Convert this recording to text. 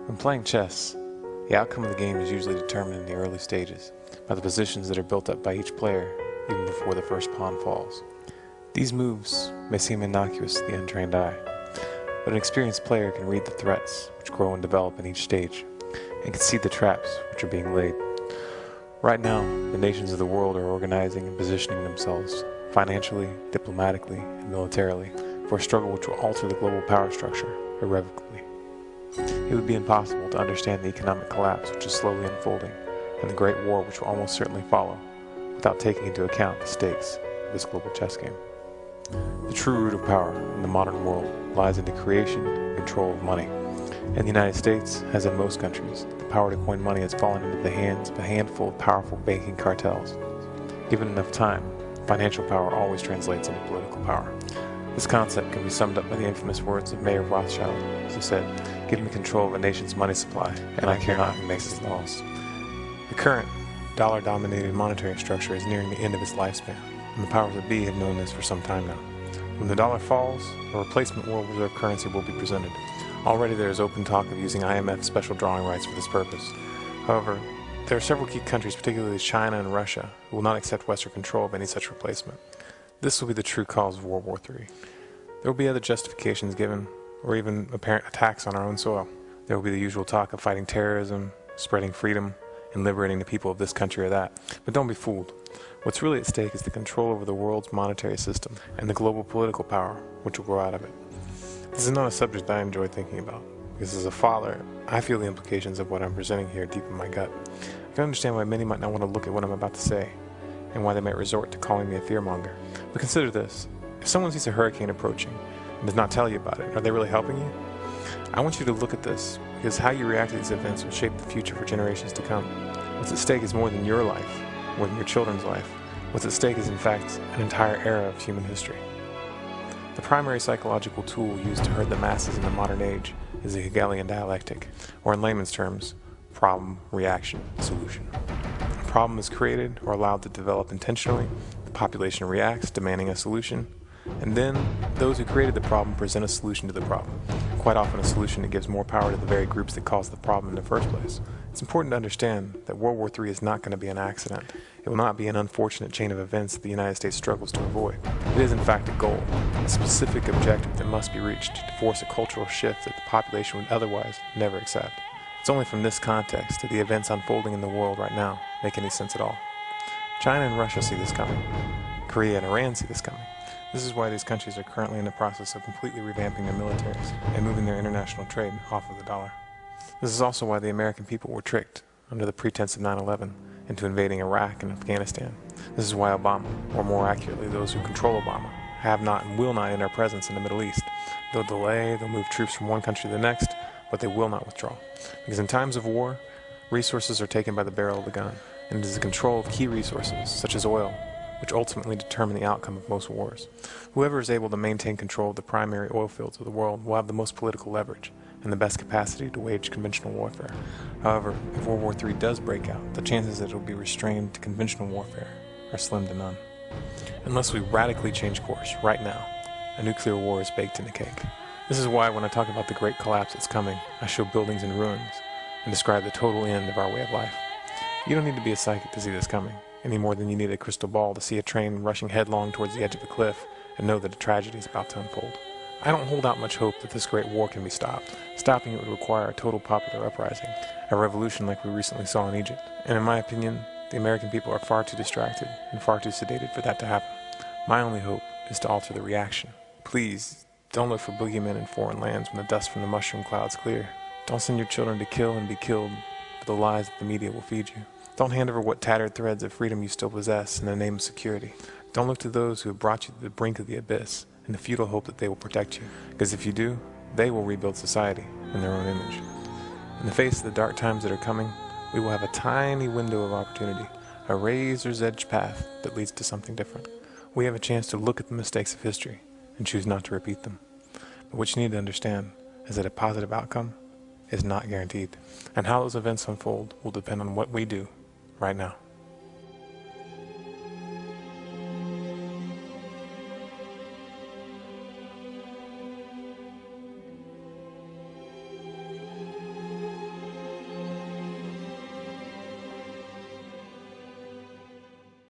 When playing chess, the outcome of the game is usually determined in the early stages by the positions that are built up by each player even before the first pawn falls. These moves may seem innocuous to the untrained eye, but an experienced player can read the threats which grow and develop in each stage, and can see the traps which are being laid. Right now, the nations of the world are organizing and positioning themselves financially, diplomatically, and militarily for a struggle which will alter the global power structure irrevocably. It would be impossible to understand the economic collapse which is slowly unfolding and the Great War which will almost certainly follow without taking into account the stakes of this global chess game. The true root of power in the modern world lies in the creation and control of money. In the United States, as in most countries, the power to coin money has fallen into the hands of a handful of powerful banking cartels. Given enough time, financial power always translates into political power. This concept can be summed up by the infamous words of Mayer Rothschild, who said, "Give me control of a nation's money supply, and I care not who makes its laws." The current dollar-dominated monetary structure is nearing the end of its lifespan, and the powers that be have known this for some time now. When the dollar falls, a replacement world reserve currency will be presented. Already there is open talk of using IMF special drawing rights for this purpose. However, there are several key countries, particularly China and Russia, who will not accept Western control of any such replacement. This will be the true cause of World War III. There will be other justifications given, or even apparent attacks on our own soil. There will be the usual talk of fighting terrorism, spreading freedom, and liberating the people of this country or that. But don't be fooled. What's really at stake is the control over the world's monetary system and the global political power which will grow out of it. This is not a subject that I enjoy thinking about, because as a father, I feel the implications of what I'm presenting here deep in my gut. I can understand why many might not want to look at what I'm about to say, and why they might resort to calling me a fearmonger. But consider this. If someone sees a hurricane approaching and does not tell you about it, are they really helping you? I want you to look at this, because how you react to these events will shape the future for generations to come. What's at stake is more than your life, more than your children's life. What's at stake is, in fact, an entire era of human history. The primary psychological tool used to herd the masses in the modern age is the Hegelian dialectic, or in layman's terms, problem, reaction, solution. A problem is created or allowed to develop intentionally, the population reacts, demanding a solution, and then those who created the problem present a solution to the problem, quite often a solution that gives more power to the very groups that caused the problem in the first place. It's important to understand that World War III is not going to be an accident. It will not be an unfortunate chain of events that the United States struggles to avoid. It is in fact a goal, a specific objective that must be reached to force a cultural shift that the population would otherwise never accept. It's only from this context that the events unfolding in the world right now make any sense at all. China and Russia see this coming. Korea and Iran see this coming. This is why these countries are currently in the process of completely revamping their militaries and moving their international trade off of the dollar. This is also why the American people were tricked, under the pretense of 9/11, into invading Iraq and Afghanistan. This is why Obama, or more accurately those who control Obama, have not and will not end our presence in the Middle East. They'll delay, they'll move troops from one country to the next, but they will not withdraw. Because in times of war, resources are taken by the barrel of the gun, and it is the control of key resources, such as oil, which ultimately determine the outcome of most wars. Whoever is able to maintain control of the primary oil fields of the world will have the most political leverage and the best capacity to wage conventional warfare. However, if World War III does break out, the chances that it will be restrained to conventional warfare are slim to none. Unless we radically change course right now, a nuclear war is baked in the cake. This is why when I talk about the great collapse that's coming, I show buildings in ruins and describe the total end of our way of life. You don't need to be a psychic to see this coming, any more than you need a crystal ball to see a train rushing headlong towards the edge of a cliff and know that a tragedy is about to unfold. I don't hold out much hope that this great war can be stopped. Stopping it would require a total popular uprising, a revolution like we recently saw in Egypt. And in my opinion, the American people are far too distracted and far too sedated for that to happen. My only hope is to alter the reaction. Please, don't look for boogeymen in foreign lands when the dust from the mushroom clouds clear. Don't send your children to kill and be killed for the lies that the media will feed you. Don't hand over what tattered threads of freedom you still possess in the name of security. Don't look to those who have brought you to the brink of the abyss in the futile hope that they will protect you. Because if you do, they will rebuild society in their own image. In the face of the dark times that are coming, we will have a tiny window of opportunity, a razor's edge path that leads to something different. We have a chance to look at the mistakes of history and choose not to repeat them. But what you need to understand is that a positive outcome is not guaranteed, and how those events unfold will depend on what we do right now.